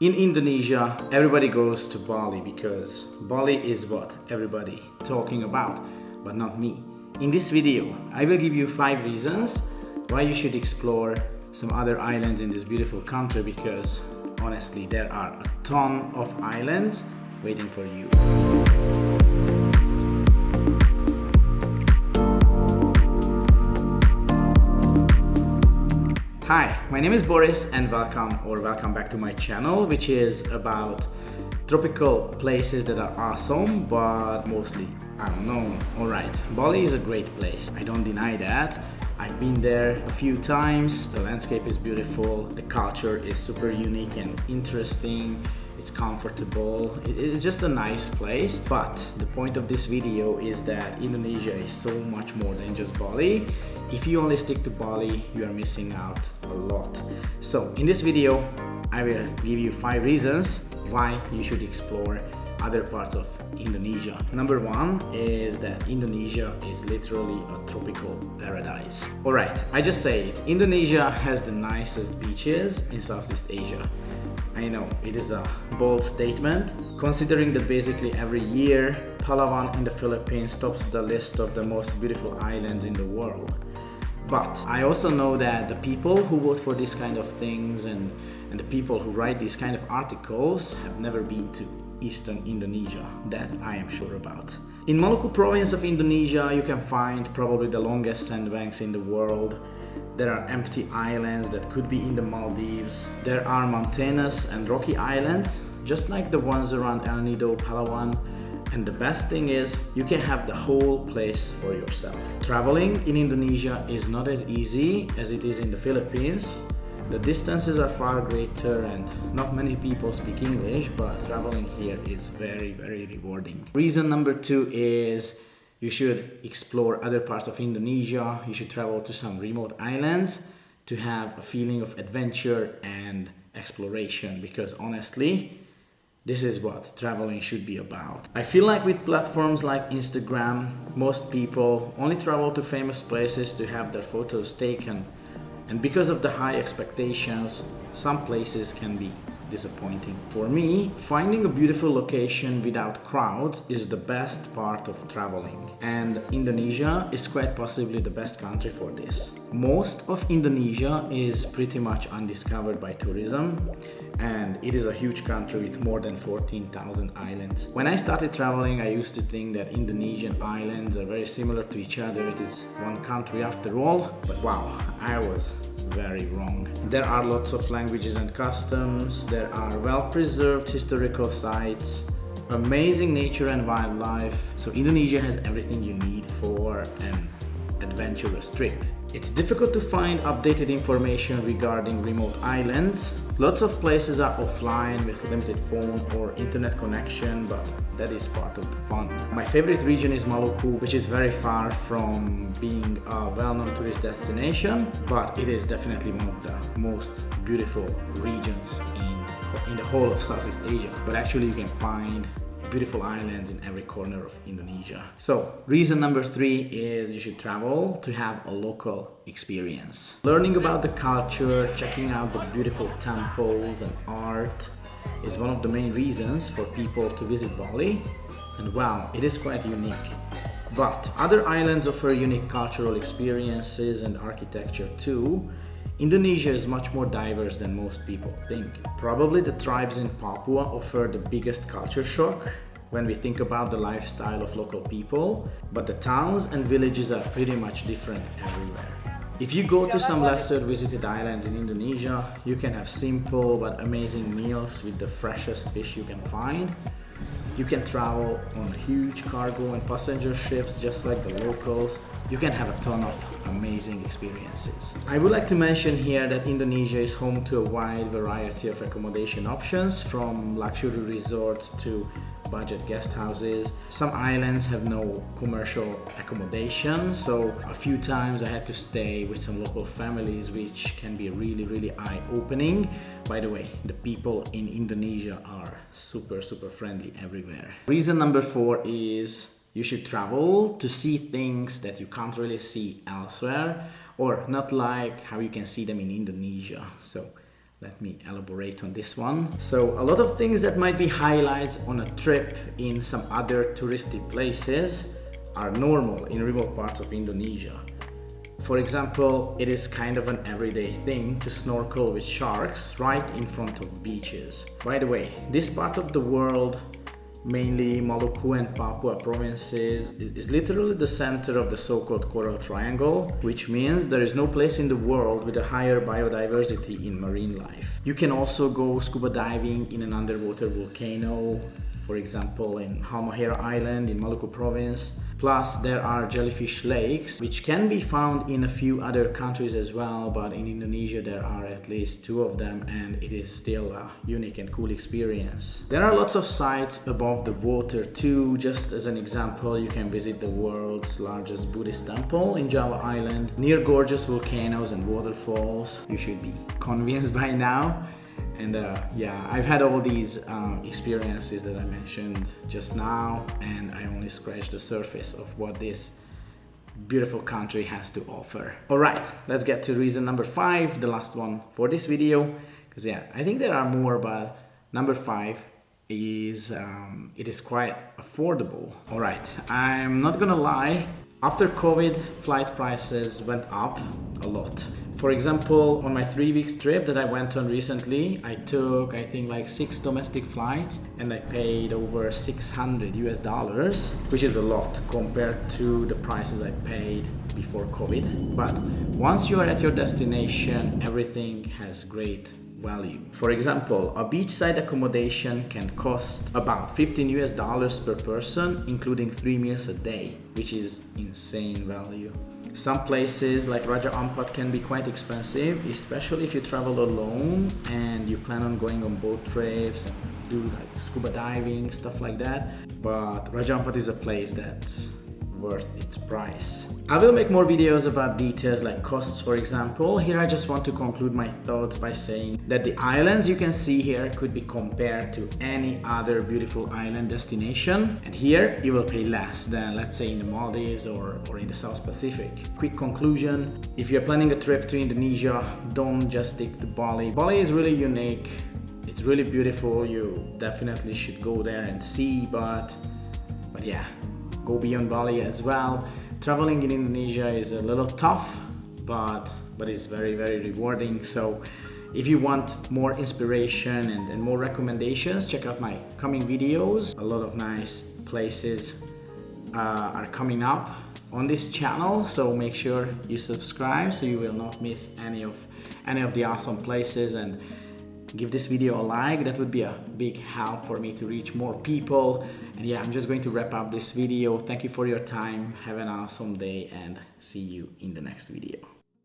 In Indonesia, everybody goes to Bali because Bali is what everybody talking about, but not me. In this video, I will give you 5 reasons why you should explore some other islands in this beautiful country because honestly, there are a ton of islands waiting for you. Hi, my name is Boris and welcome back to my channel, which is about tropical places that are awesome but mostly unknown. Alright, Bali is a great place, I don't deny that. I've been there a few times, the landscape is beautiful, the culture is super unique and interesting, it's comfortable, it's just a nice place. But the point of this video is that Indonesia is so much more than just Bali. If you only stick to Bali, you are missing out a lot. So in this video, I will give you 5 reasons why you should explore other parts of Indonesia. Number 1 is that Indonesia is literally a tropical paradise. Alright, I just say it. Indonesia has the nicest beaches in Southeast Asia. I know, it is a bold statement, considering that basically every year, Palawan in the Philippines tops the list of the most beautiful islands in the world. But I also know that the people who vote for these kind of things and the people who write these kind of articles have never been to Eastern Indonesia. That I am sure about. In Maluku province of Indonesia, you can find probably the longest sandbanks in the world. There are empty islands that could be in the Maldives. There are mountainous and rocky islands, just like the ones around El Nido, Palawan. And the best thing is, you can have the whole place for yourself. Traveling in Indonesia is not as easy as it is in the Philippines. The distances are far greater and not many people speak English, but traveling here is very, very rewarding. Reason number 2 is you should explore other parts of Indonesia. You should travel to some remote islands to have a feeling of adventure and exploration because honestly, this is what traveling should be about. I feel like with platforms like Instagram, most people only travel to famous places to have their photos taken. And because of the high expectations, some places can be disappointing. For me, finding a beautiful location without crowds is the best part of traveling. And Indonesia is quite possibly the best country for this. Most of Indonesia is pretty much undiscovered by tourism, and it is a huge country with more than 14,000 islands. When I started traveling, I used to think that Indonesian islands are very similar to each other. It is one country after all, but wow, I was very wrong. There are lots of languages and customs, there are well-preserved historical sites, amazing nature and wildlife, so Indonesia has everything you need for an adventurous trip. It's difficult to find updated information regarding remote islands. Lots of places are offline with limited phone or internet connection, but that is part of the fun. My favorite region is Maluku, which is very far from being a well-known tourist destination, but it is definitely one of the most beautiful regions in the whole of Southeast Asia. But actually you can find beautiful islands in every corner of Indonesia. So, reason number 3 is you should travel to have a local experience. Learning about the culture, checking out the beautiful temples and art is one of the main reasons for people to visit Bali. And wow, it is quite unique. But other islands offer unique cultural experiences and architecture too. Indonesia is much more diverse than most people think. Probably the tribes in Papua offer the biggest culture shock when we think about the lifestyle of local people, but the towns and villages are pretty much different everywhere. If you go to some lesser visited islands in Indonesia, you can have simple but amazing meals with the freshest fish you can find. You can travel on huge cargo and passenger ships just like the locals. You can have a ton of amazing experiences. I would like to mention here that Indonesia is home to a wide variety of accommodation options, from luxury resorts to budget guest houses. Some islands have no commercial accommodation, so a few times I had to stay with some local families, which can be really, really eye-opening. By the way, the people in Indonesia are super friendly everywhere. Reason number 4 is you should travel to see things that you can't really see elsewhere, or not like how you can see them in Indonesia. So Let me elaborate on this one. So a lot of things that might be highlights on a trip in some other touristy places are normal in remote parts of Indonesia. For example, it is kind of an everyday thing to snorkel with sharks right in front of beaches. By the way, this part of the world, mainly Maluku and Papua provinces, is literally the center of the so-called Coral Triangle, which means there is no place in the world with a higher biodiversity in marine life. You can also go scuba diving in an underwater volcano, for example in Halmahera Island in Maluku province. Plus there are jellyfish lakes, which can be found in a few other countries as well, but in Indonesia there are at least 2 of them, and it is still a unique and cool experience. There are lots of sites above the water too. Just as an example, you can visit the world's largest Buddhist temple in Java Island, near gorgeous volcanoes and waterfalls. You should be convinced by now. And yeah, I've had all these experiences that I mentioned just now, and I only scratched the surface of what this beautiful country has to offer. Alright, let's get to reason number 5, the last one for this video, because yeah, I think there are more, but number 5 is it is quite affordable. Alright, I'm not gonna lie, after COVID, flight prices went up a lot. For example, on my 3 weeks trip that I went on recently, I took, I think, like 6 domestic flights, and I paid over $600, which is a lot compared to the prices I paid before COVID. But once you are at your destination, everything has great value. For example, a beachside accommodation can cost about $15 per person, including 3 meals a day, which is insane value. Some places like Raja Ampat can be quite expensive, especially if you travel alone and you plan on going on boat trips and do like scuba diving, stuff like that. But Raja Ampat is a place that's worth its price. I will make more videos about details like costs, for example. Here I just want to conclude my thoughts by saying that the islands you can see here could be compared to any other beautiful island destination, and here you will pay less than, let's say, in the Maldives or in the South Pacific. Quick conclusion: if you're planning a trip to Indonesia, don't just stick to Bali. Bali is really unique, it's really beautiful, you definitely should go there and see, but yeah, go beyond Bali as well. Traveling in Indonesia is a little tough, but it's very, very rewarding. So if you want more inspiration and more recommendations, check out my coming videos. A lot of nice places are coming up on this channel, so make sure you subscribe so you will not miss any of the awesome places, and give this video a like. That would be a big help for me to reach more people. And yeah, I'm just going to wrap up this video. Thank you for your time. Have an awesome day, and see you in the next video.